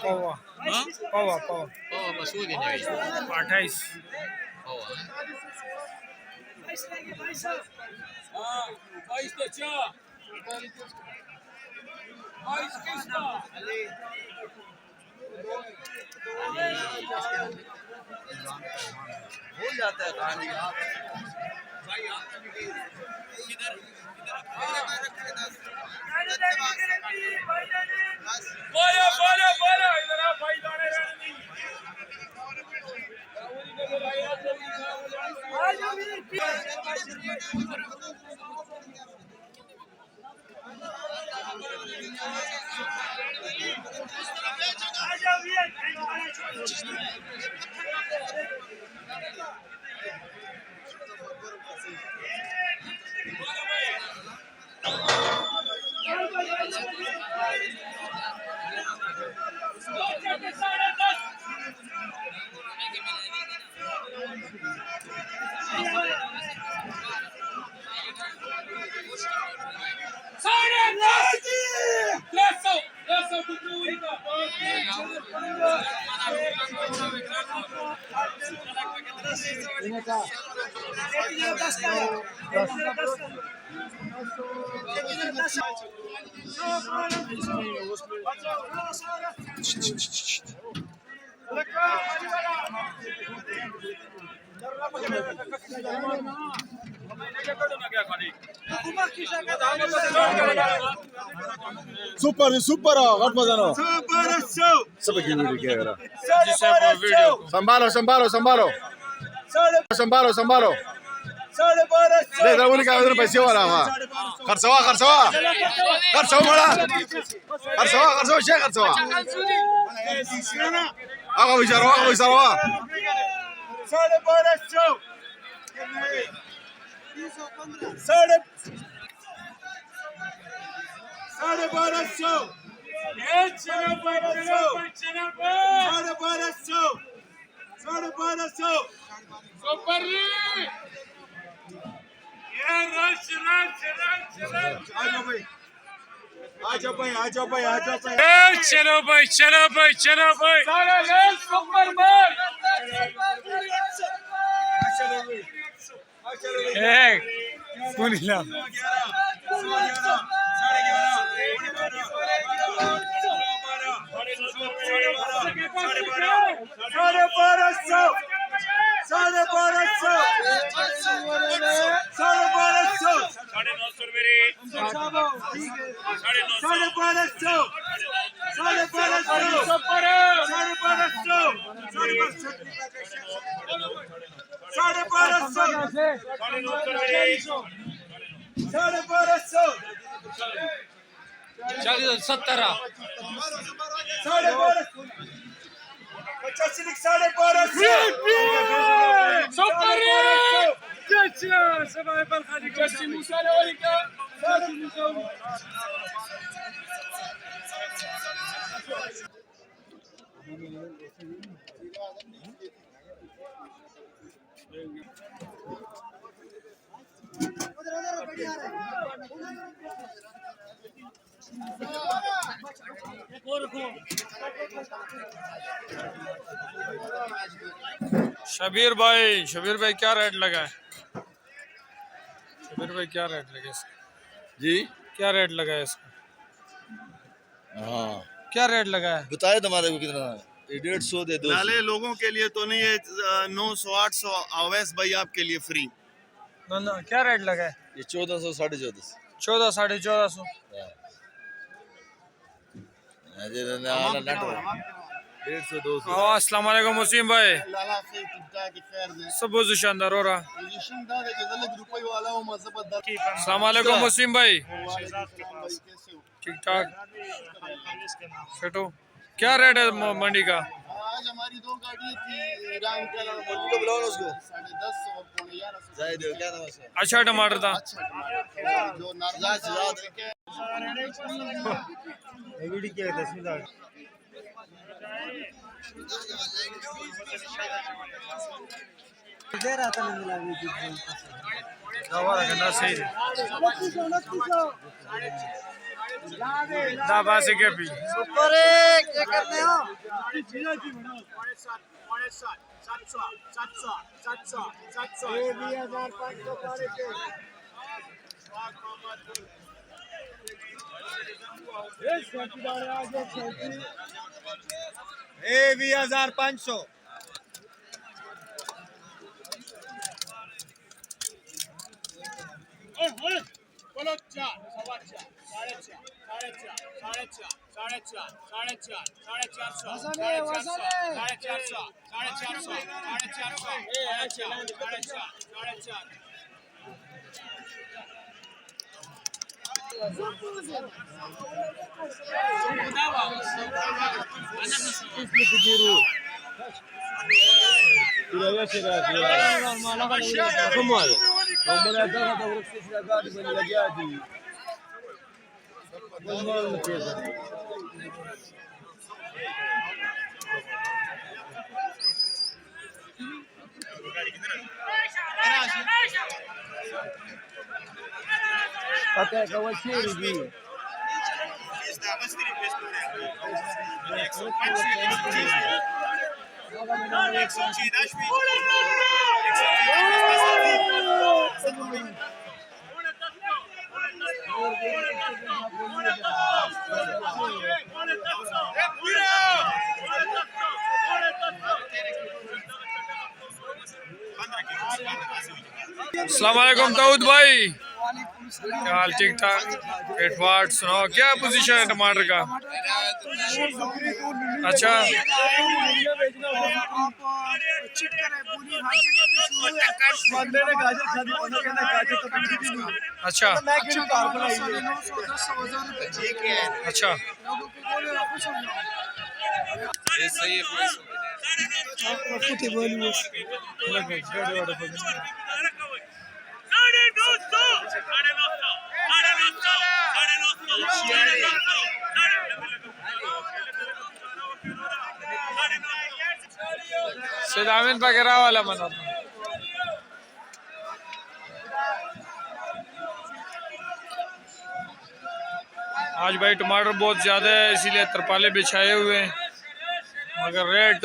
पवा पवा पवा मसूद ही नहीं 28 पवा 22 de cea. 22 da. हो जाता है कहानी Para, इधर आ भाई जाने रहने Super, super, what was that? Super video. Sambalo, sambalo, sambalo. Sambalo, sambalo. ले दरावली का उधर पैसे वाला वहाँ खर्चवा खर्चवा खर्चवा बड़ा खर्चवा खर्चवा शेख खर्चवा आगा विचारवा साढ़े 1200 आजा भाई चलो भाई चलो भाई चलो भाई पुनिला शबीर भाई क्या रेट लगा है? शबीर भाई क्या रेट लगा इसका? जी क्या रेट लगा है इसका? हाँ क्या रेट लगा है? बताए तुम्हारे को कितना है? 150 दे दो। नाले लोगों के लिए तो नहीं है, 900 800 अवैस भाई आपके लिए फ्री। ना क्या रेट लगा है? ये 1400 1450। 1400 साढ़े 1400। अजय ने आला नट 150 200। अस्सलाम वालेकुम मुसीम भाई, लाला से टिकटा की खैर दे सब बहुत शानदार हो रहा। पोजीशन दा दे जल्द रुपए वाला हो मजबत दा। अस्सलाम वालेकुम मुसीम भाई, कैसे हो? ठीक ठाक सेटो। क्या रेट है मंडी का? आज हमारी 2 गाड़ियां थी ईरान का मुझे तो बुलाओ ना उसको। 10.5 और 11.5 जाए दो क्या नाम है उसका? अच्छा टमाटर था। जो नाराज दाबासे के भी ए 20500 अस्सलाम वालेकुम दाऊद भाई, क्या हाल? ठीक ठाक पेटवाट सुनाओ, क्या पोजीशन है टमाटर का? अच्छा अच्छा अच्छा ये सही है। सदामिन वगैरह वाला मना। आज भाई टमाटर बहुत ज्यादा है, इसीलिए तरपाले बिछाए हुए हैं, मगर रेट